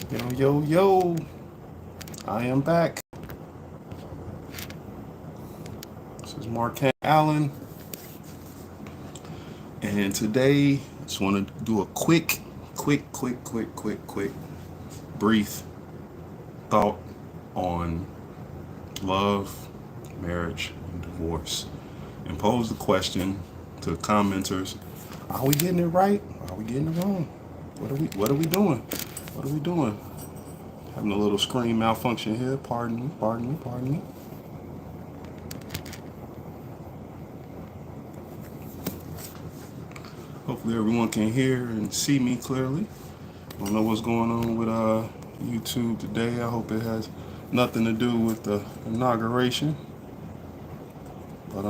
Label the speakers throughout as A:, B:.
A: Yo, yo, yo, I am back. This is Markane Alan, and today I just want to do a quick, brief thought on love, marriage, and divorce. And pose the question to the commenters: are we getting it right? Are we getting it wrong? What are we doing? What are we doing? Having a little screen malfunction here. Pardon me. Hopefully everyone can hear and see me clearly. I don't know what's going on with YouTube today. I hope it has nothing to do with the inauguration. But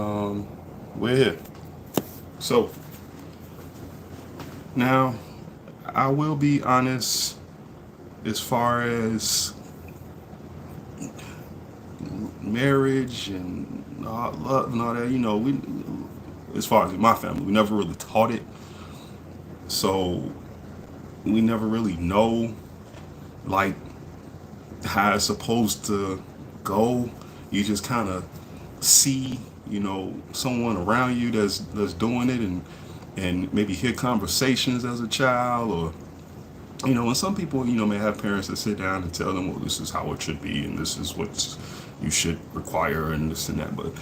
A: we're here. So now I will be honest as far as marriage and love and all that. We, as far as in my family, we never really taught it. So we never really know like how it's supposed to go. You just kind of see, someone around you that's doing it, and maybe hear conversations as a child, or and some people may have parents that sit down and tell them, well, this is how it should be, and this is what you should require, and this and that. But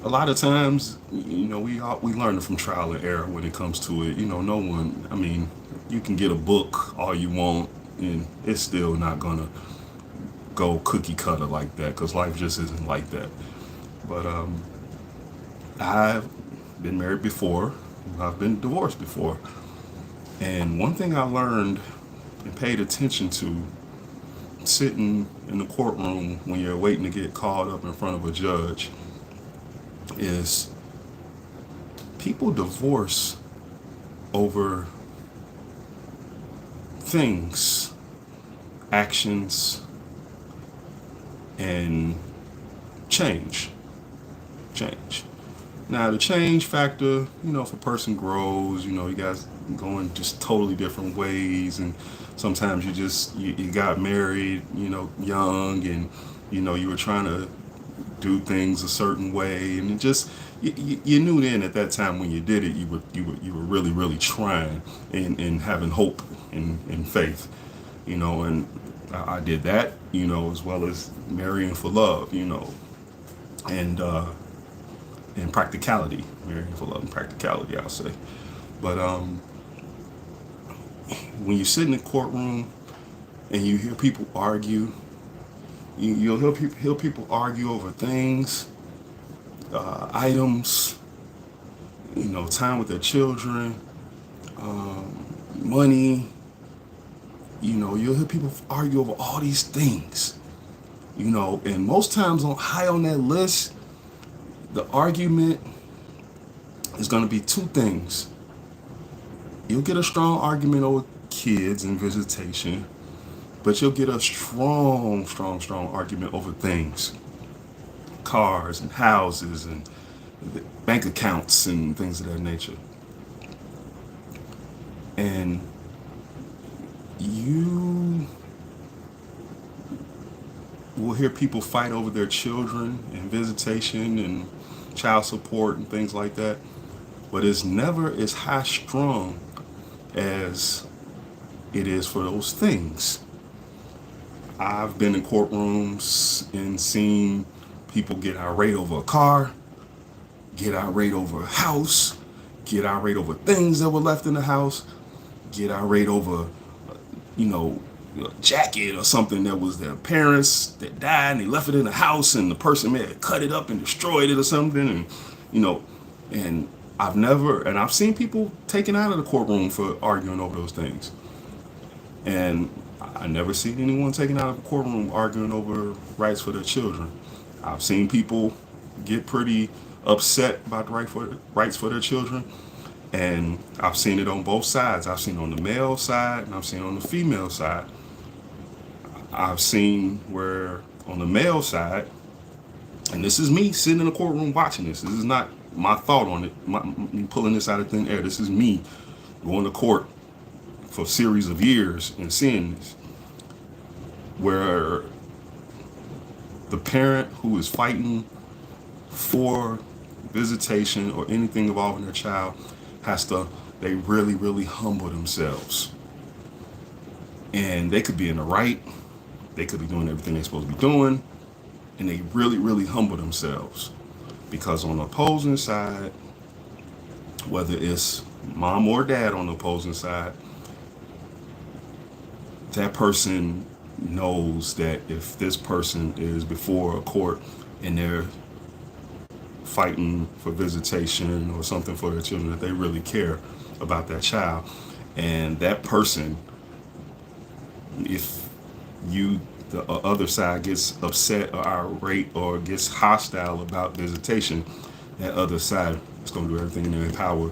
A: a lot of times, we learn it from trial and error when it comes to it. No one. I mean, you can get a book all you want, and it's still not gonna go cookie cutter like that, because life just isn't like that. But I've been married before. I've been divorced before, and one thing I learned and paid attention to sitting in the courtroom when you're waiting to get called up in front of a judge is people divorce over things, actions, and change. Now the change factor, if a person grows, you guys going just totally different ways, and sometimes you got married, young, and you were trying to do things a certain way, and it just you knew then at that time when you did it, you were really trying and having hope and faith, and I did that, as well as marrying for love, and practicality, marrying for love and practicality, I'll say. But when you sit in the courtroom and you hear people argue, you'll hear people argue over things, items, time with their children, money. You'll hear people argue over all these things, and most times high on that list, the argument is going to be two things. You'll get a strong argument over kids and visitation, but you'll get a strong argument over things, cars and houses and bank accounts and things of that nature. And you will hear people fight over their children and visitation and child support and things like that, but it's never as high strung as it is for those things. I've been in courtrooms and seen people get irate over a car, get irate over a house, get irate over things that were left in the house, get irate over, a jacket or something that was their parents that died and they left it in the house, and the person may have cut it up and destroyed it or something, and I've seen people taken out of the courtroom for arguing over those things. And I never seen anyone taken out of a courtroom arguing over rights for their children. I've seen people get pretty upset about the rights for their children, and I've seen it on both sides. I've seen on the male side and I've seen on the female side. I've seen where on the male side, and this is me sitting in the courtroom watching this. This is not my thought on it. Me pulling this out of thin air. This is me going to court for a series of years and seeing this. where the parent who is fighting for visitation or anything involving their child has to, they really, really humble themselves. And they could be in the right, they could be doing everything they're supposed to be doing, and they really, really humble themselves. Because on the opposing side, whether it's mom or dad on the opposing side, that person knows that if this person is before a court and they're fighting for visitation or something for their children, that they really care about that child. And that person, if the other side gets upset or irate or gets hostile about visitation, that other side is going to do everything in their power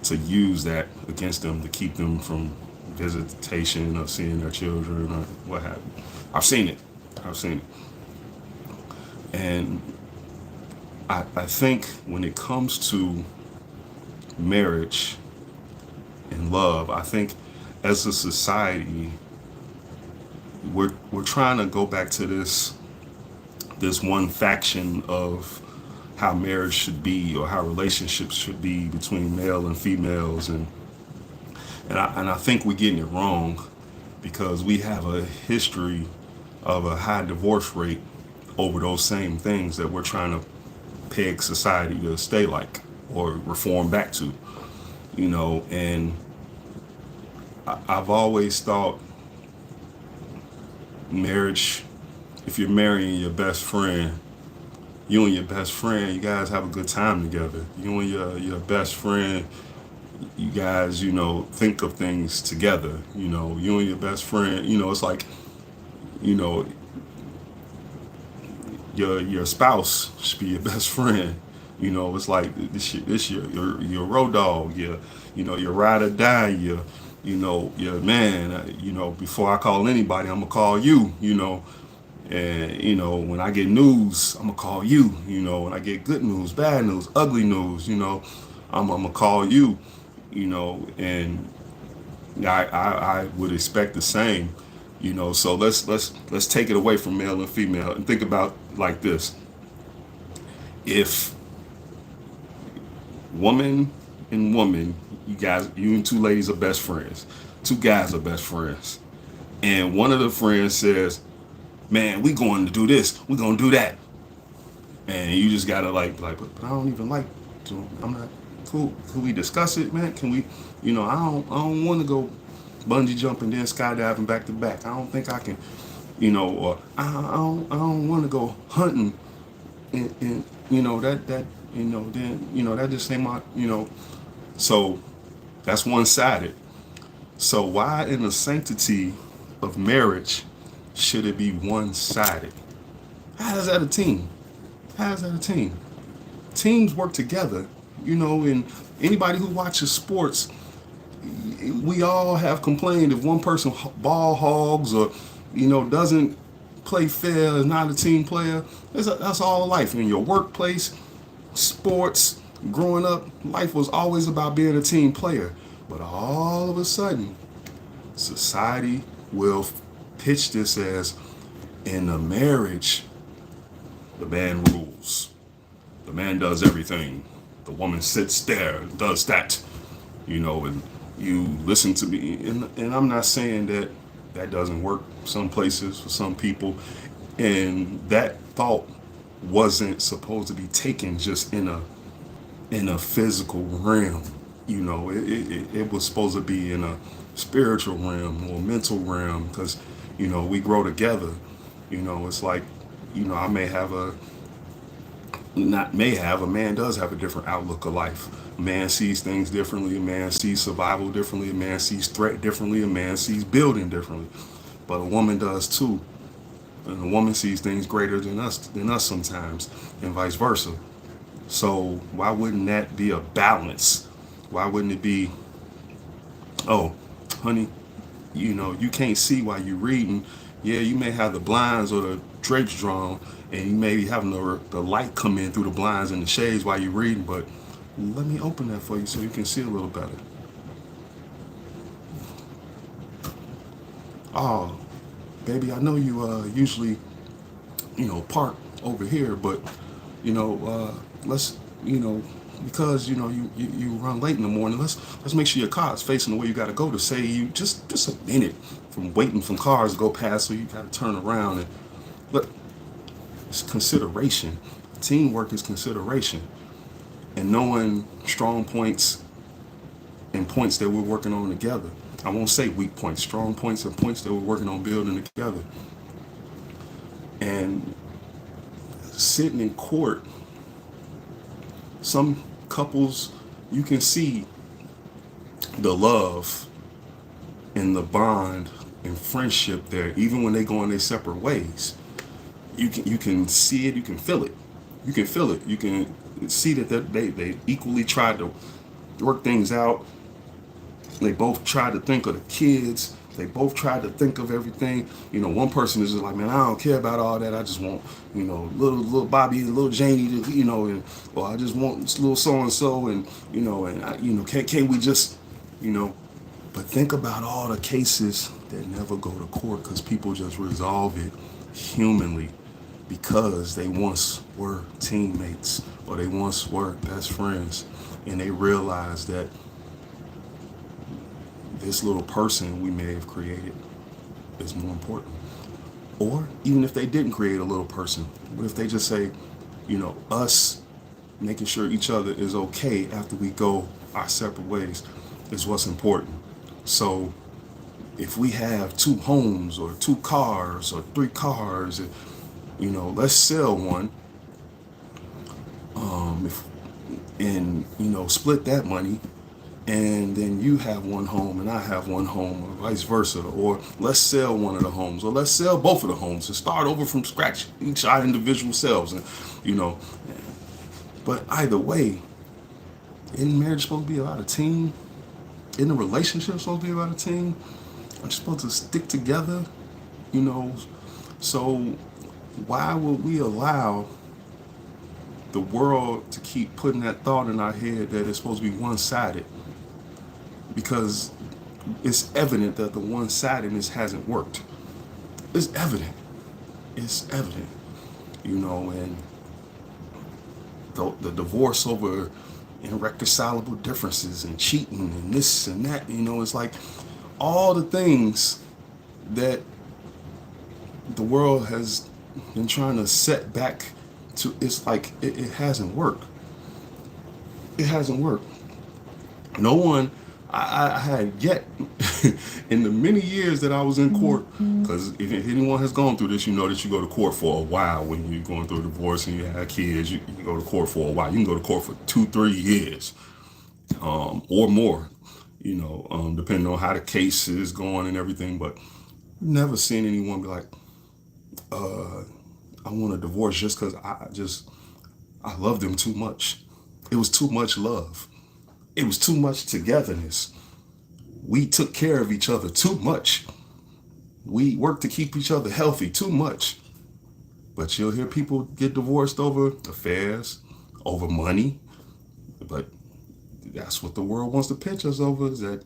A: to use that against them to keep them from visitation or seeing their children or what have you. I've seen it. I've seen it. And I think when it comes to marriage and love, I think as a society, we're trying to go back to this one faction of how marriage should be or how relationships should be between male and females, and I think we're getting it wrong because we have a history of a high divorce rate over those same things that we're trying to peg society to stay like or reform back to, and I've always thought marriage, if you're marrying your best friend, you and your best friend, you guys have a good time together. You and your best friend, you guys, think of things together. You and your best friend, it's like, you know, your spouse should be your best friend. It's like this your road dog, your ride or die, your man. Before I call anybody, I'm gonna call you. And when I get news, I'm gonna call you. When I get good news, bad news, ugly news, I'm gonna call you. And I would expect the same. So let's take it away from male and female and think about like this. If woman and woman, you and two ladies are best friends, two guys are best friends, and one of the friends says, man, we going to do this, we gonna do that, and you just gotta but I don't even like to, I'm not cool. Can we discuss it, man? Can we, I don't want to go bungee jumping then skydiving back to back. I don't think I can, or I don't want to go hunting, and that then that just ain't my, so that's one sided. So why in the sanctity of marriage should it be one sided? How is that a team? How is that a team? Teams work together, and anybody who watches sports, we all have complained if one person ball hogs or doesn't play fair, is not a team player. That's all life. In your workplace, sports, growing up, life was always about being a team player. But all of a sudden, society will pitch this as, in a marriage, the man rules. The man does everything. The woman sits there, does that, and you listen to me. And I'm not saying that doesn't work some places for some people. And that thought wasn't supposed to be taken just in a physical realm. It was supposed to be in a spiritual realm or mental realm, because we grow together. It's like, I may have a man does have a different outlook of life. A man sees things differently. A man sees survival differently. A man sees threat differently. A man sees building differently. But a woman does too. And a woman sees things greater than us sometimes, and vice versa. So why wouldn't that be a balance? Why wouldn't it be, oh, honey, you can't see while you're reading. Yeah, you may have the blinds or the drapes drawn, and you may be having the light come in through the blinds and the shades while you're reading, but let me open that for you so you can see a little better. Oh, baby, I know you usually, park over here, but, let's, because, you run late in the morning, let's make sure your car is facing the way you got to go to save you just a minute from waiting from cars to go past, so you got to turn around. And look, it's consideration. Teamwork is consideration. And knowing strong points and points that we're working on together. I won't say weak points, strong points and points that we're working on building together. And sitting in court, some couples, you can see the love and the bond and friendship there, even when they go in their separate ways. You can see it, you can feel it. You can feel it. You can see that they equally tried to work things out. They both tried to think of the kids. They both tried to think of everything. One person is just like, man, I don't care about all that. I just want, little Bobby and little Janie to, or I just want this little so and so, and can't we just, But think about all the cases that never go to court because people just resolve it humanly because they once were teammates or they once were best friends, and they realize that this little person we may have created is more important. Or even if they didn't create a little person, what if they just say, us making sure each other is okay after we go our separate ways is what's important. So if we have 2 homes or 2 cars or 3 cars, let's sell one, split that money, and then you have 1 home and I have 1 home, or vice versa. Or let's sell one of the homes, or let's sell both of the homes and start over from scratch, each our individual selves, and But either way, isn't marriage supposed to be about a team? Isn't a relationship supposed to be about a team? Aren't you supposed to stick together? So why would we allow the world to keep putting that thought in our head that it's supposed to be one-sided? Because it's evident that the one-sidedness hasn't worked. It's evident. It's evident. And the divorce over irreconcilable differences and cheating and this and that, it's like all the things that the world has been trying to set back to. It's like it hasn't worked. It hasn't worked. No one I had yet in the many years that I was in court, because if anyone has gone through this, you know that you go to court for a while. When you're going through a divorce and you have kids, you go to court for a while. You can go to court for 2-3 years or more, depending on how the case is going and everything. But never seen anyone be like, I want a divorce just because I love them too much. It was too much love. It was too much togetherness. We took care of each other too much. We worked to keep each other healthy too much. But you'll hear people get divorced over affairs, over money. But that's what the world wants to pitch us over, is that,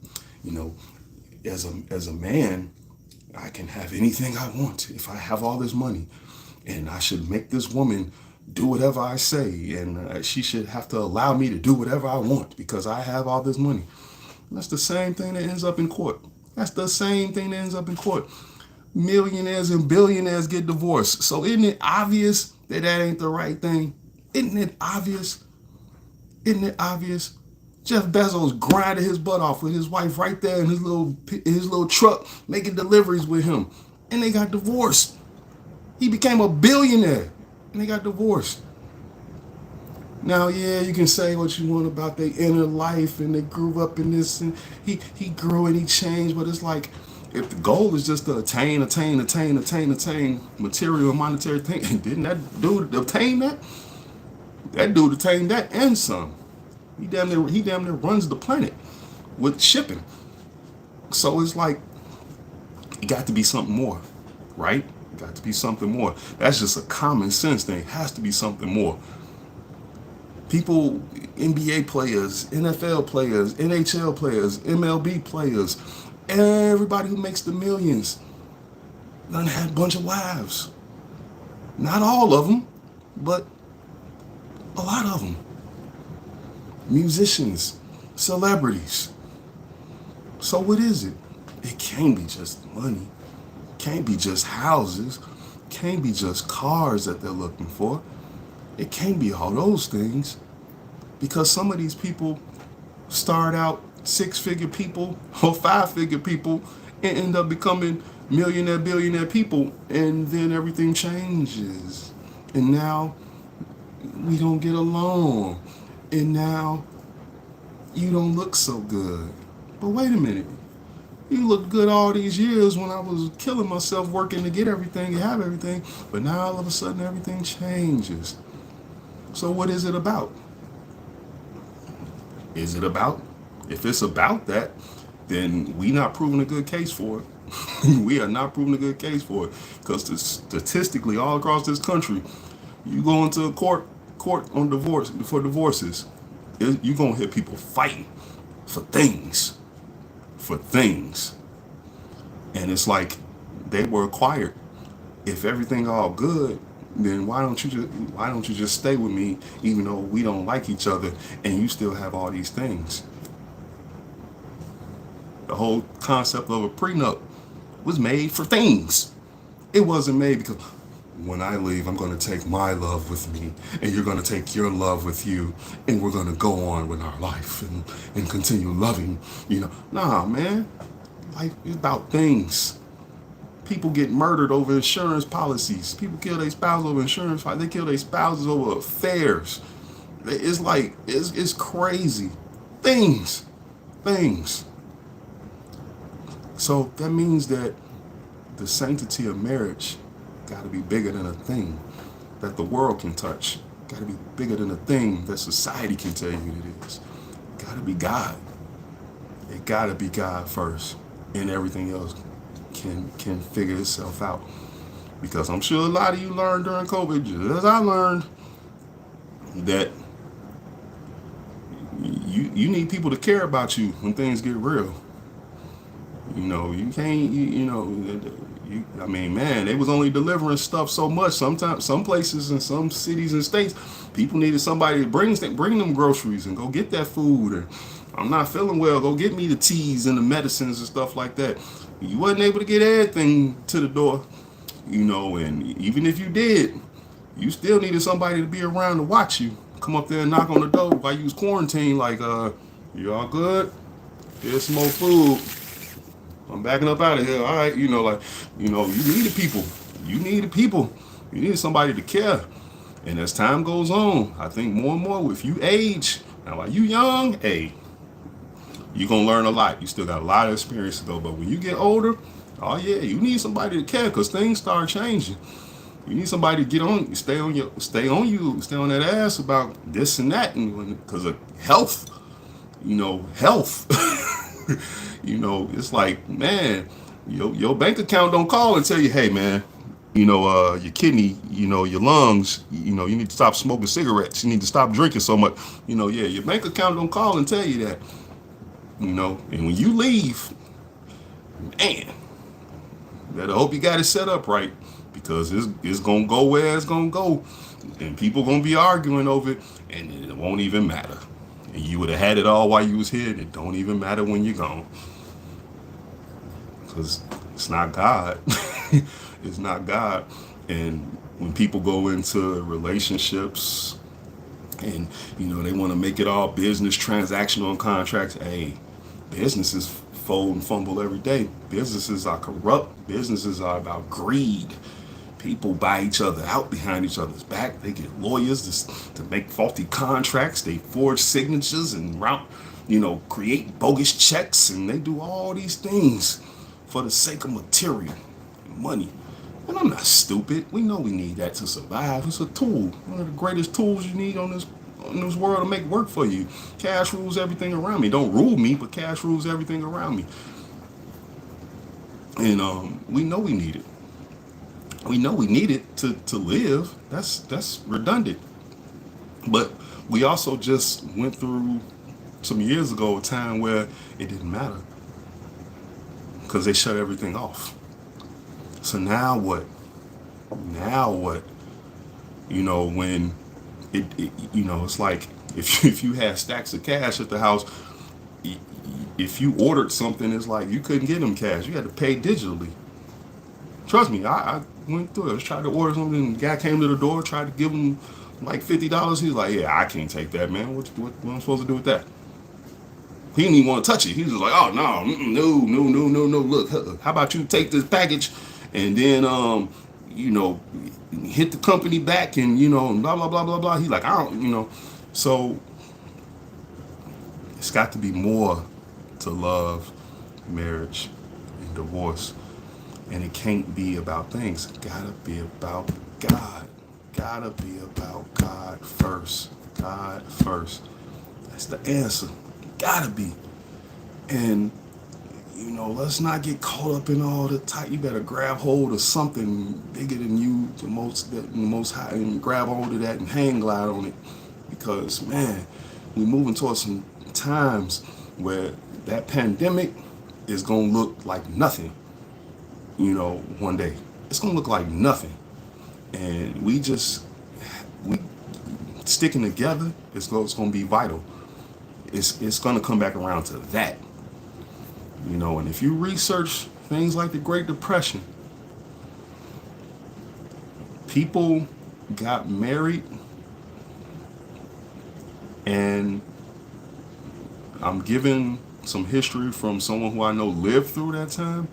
A: as a man, I can have anything I want if I have all this money. And I should make this woman do whatever I say, and she should have to allow me to do whatever I want because I have all this money. And that's the same thing that ends up in court. That's the same thing that ends up in court. Millionaires and billionaires get divorced. So isn't it obvious that ain't the right thing? Isn't it obvious? Isn't it obvious? Jeff Bezos grinded his butt off with his wife right there in his little truck, making deliveries with him, and they got divorced. He became a billionaire, and they got divorced. Now, yeah, you can say what you want about their inner life, and they grew up in this, and he grew and he changed, but it's like, if the goal is just to attain material and monetary thing, didn't that dude obtain that? That dude attained that and some. He damn near runs the planet with shipping. So it's like, it got to be something more, right? It got to be something more. That's just a common sense thing. It has to be something more. People, NBA players, NFL players, NHL players, MLB players, everybody who makes the millions, done had a bunch of wives. Not all of them, but a lot of them. Musicians, celebrities. So what is it? It can't be just money. Can't be just houses. Can't be just cars that they're looking for. It can't be all those things. Because some of these people start out six-figure people or five-figure people and end up becoming millionaire, billionaire people, and then everything changes. And now we don't get along. And now you don't look so good. But wait a minute. You looked good all these years when I was killing myself working to get everything and have everything. But now all of a sudden everything changes. So what is it about? Is it about? If it's about that, then we not proving a good case for it. We are not proving a good case for it. Because statistically, all across this country, you go into a court on divorce for divorces, you're gonna hear people fighting for things. For things. And it's like they were acquired. If everything all good, then why don't you just stay with me even though we don't like each other and you still have all these things? The whole concept of a prenup was made for things. It wasn't made because when I leave, I'm going to take my love with me and you're going to take your love with you and we're going to go on with our life and continue loving, Nah, man. Life is about things. People get murdered over insurance policies. People kill their spouse over insurance. They kill their spouses over affairs. It's like, it's crazy. Things. So that means that the sanctity of marriage got to be bigger than a thing that the world can touch. Got to be bigger than a thing that society can tell you it is. Got to be God. It got to be God first, and everything else can figure itself out. Because I'm sure a lot of you learned during COVID, just as I learned, that you need people to care about you when things get real. You can't, man, they was only delivering stuff so much. Sometimes, some places and some cities and states, people needed somebody to bring them groceries and go get that food. Or I'm not feeling well, go get me the teas and the medicines and stuff like that. You wasn't able to get everything to the door, and even if you did, you still needed somebody to be around to watch you. Come up there and knock on the door while you was quarantined, like, you all good? Here's some more food. I'm backing up out of here. All right, you needed people. You needed somebody to care. And as time goes on, I think more and more, if you age, now while you young, hey, you're going to learn a lot. You still got a lot of experience to go. But when you get older, oh yeah, you need somebody to care because things start changing. You need somebody to get on, stay on that ass about this and that, and because of health. Health. It's like, man, your bank account don't call and tell you, hey, man, your kidney, your lungs, you need to stop smoking cigarettes. You need to stop drinking so much. Your bank account don't call and tell you that. And when you leave, man, better hope you got it set up right because it's going to go where it's going to go. And people going to be arguing over it and it won't even matter. And you would have had it all while you was here and it don't even matter when you're gone. Because it's not God. It's not God. And when people go into relationships and, they want to make it all business, transactional and contracts, hey, businesses fold and fumble every day. Businesses are corrupt. Businesses are about greed. People buy each other out behind each other's back. They get lawyers to make faulty contracts. They forge signatures and create bogus checks. And they do all these things for the sake of material and money. And I'm not stupid. We know we need that to survive. It's a tool. One of the greatest tools you need on this world to make work for you. Cash rules everything around me. Don't rule me, but cash rules everything around me. And we know we need it. We know we need it to live. That's redundant. But we also just went through some years ago a time where it didn't matter because they shut everything off. So now what? Now what? When it's like if you had stacks of cash at the house, if you ordered something, it's like you couldn't get them cash. You had to pay digitally. Trust me, I went through it. I was trying to order something. The guy came to the door, tried to give him like $50. He's like, "Yeah, I can't take that, man. What am I supposed to do with that?" He didn't even want to touch it. He was like, "Oh no, no, no, no, no, no. Look, how about you take this package, and then you know, hit the company back, and and blah blah blah blah blah." He's like, "I don't. So it's got to be more to love, marriage, and divorce. And it can't be about things. Gotta be about God. Gotta be about God first. God first. That's the answer. Gotta be. And let's not get caught up in all the tight. You better grab hold of something bigger than you, the most high, and grab hold of that and hang glide on it. Because man, we're moving towards some times where that pandemic is gonna look like nothing. One day it's gonna look like nothing, and we sticking together. It's gonna be vital. It's gonna come back around to that. And if you research things like the Great Depression, people got married, and I'm giving some history from someone who I know lived through that time.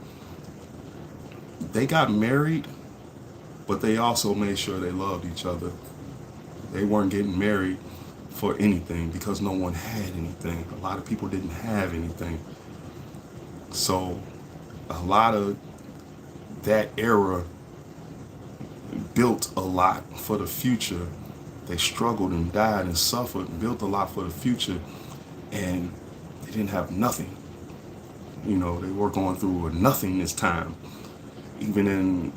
A: They got married, but they also made sure they loved each other. They weren't getting married for anything because no one had anything. A lot of people didn't have anything. So a lot of that era built a lot for the future. They struggled and died and suffered and built a lot for the future, and they didn't have nothing. They were going through a nothingness time. Even in,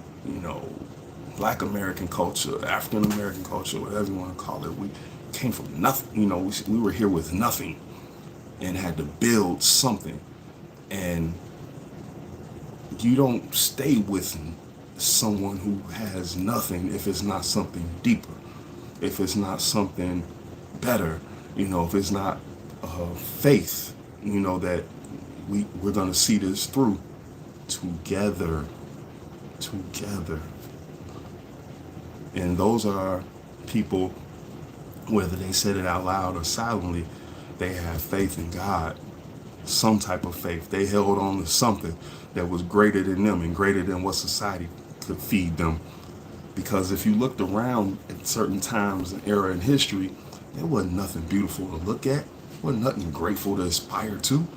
A: Black American culture, African American culture, whatever you want to call it, we came from nothing. We were here with nothing and had to build something. And you don't stay with someone who has nothing if it's not something deeper, if it's not something better, if it's not faith, that we're going to see this through together. And those are people, whether they said it out loud or silently, they have faith in God, some type of faith. They held on to something that was greater than them and greater than what society could feed them. Because if you looked around at certain times and era in history, there wasn't nothing beautiful to look at. There wasn't nothing grateful to aspire to.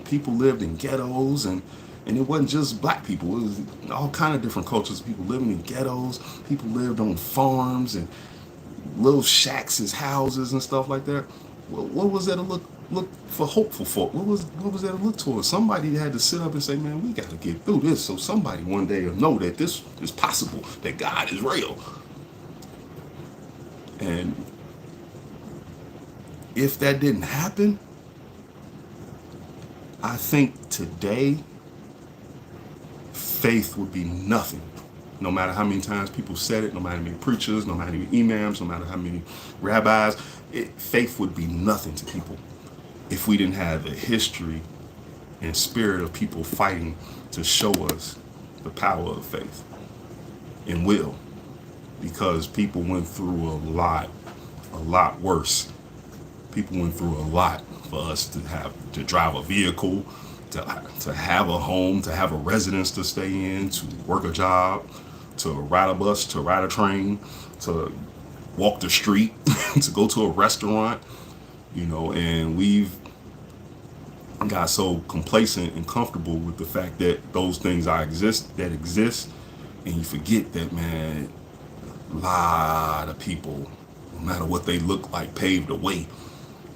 A: People lived in ghettos, and it wasn't just black people. It was all kind of different cultures. People living in ghettos. People lived on farms and little shacks as houses and stuff like that. Well, what was there to look for hopeful for? What was there to look towards? Somebody had to sit up and say, "Man, we got to get through this." So somebody one day will know that this is possible, that God is real. And if that didn't happen, I think today faith would be nothing. No matter how many times people said it, no matter how many preachers, no matter how many imams, no matter how many rabbis, faith would be nothing to people if we didn't have the history and spirit of people fighting to show us the power of faith and will. Because people went through a lot worse. People went through a lot for us to drive a vehicle, to have a home, to have a residence to stay in, to work a job, to ride a bus, to ride a train, to walk the street, to go to a restaurant, and we've got so complacent and comfortable with the fact that those things exist, and you forget that, man, a lot of people, no matter what they look like, paved the way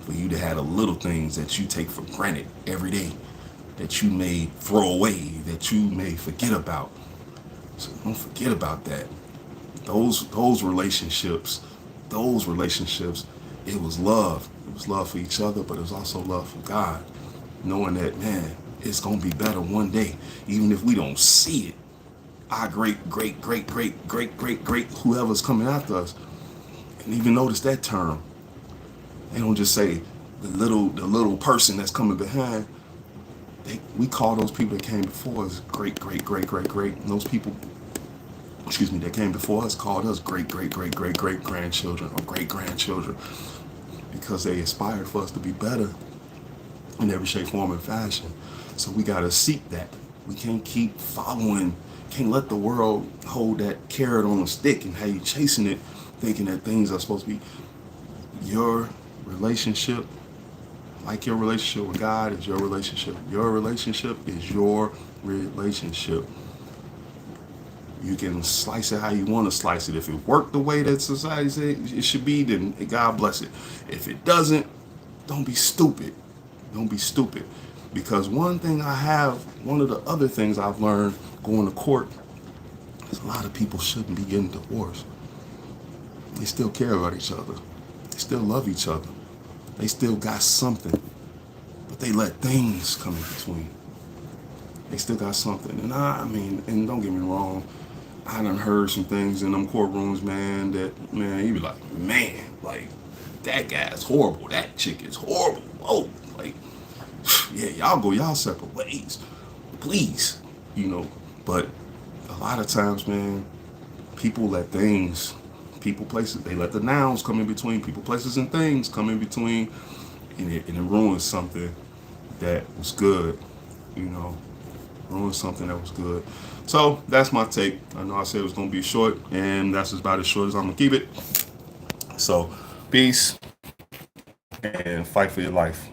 A: for you to have the little things that you take for granted every day, that you may throw away, that you may forget about. So don't forget about that. Those relationships, it was love. It was love for each other, but it was also love for God. Knowing that, man, it's gonna be better one day, even if we don't see it. Our great, whoever's coming after us. And even notice that term. They don't just say the little person that's coming behind. We call those people that came before us great. And those people, excuse me, that came before us called us great grandchildren or great grandchildren, because they aspired for us to be better in every shape, form, and fashion. So we gotta seek that. We can't keep following. Can't let the world hold that carrot on a stick and how you chasing it, thinking that things are supposed to be your relationship. Like your relationship with God is your relationship. Your relationship is your relationship. You can slice it how you want to slice it. If it worked the way that society says it should be, then God bless it. If it doesn't, don't be stupid. Don't be stupid. Because one of the other things I've learned going to court is a lot of people shouldn't be getting divorced. They still care about each other. They still love each other. They still got something. But they let things come in between. They still got something. And I mean, and don't get me wrong, I done heard some things in them courtrooms, man, that, man, you be like, man, like, that guy's horrible. That chick is horrible. Whoa, like, yeah, y'all go y'all separate ways. Please, But a lot of times, man, people let things, people, places, they let the nouns come in between. People, places, and things come in between. And it ruins something that was good, ruins something that was good. So that's my take. I know I said it was going to be short, and that's about as short as I'm going to keep it. So peace and fight for your life.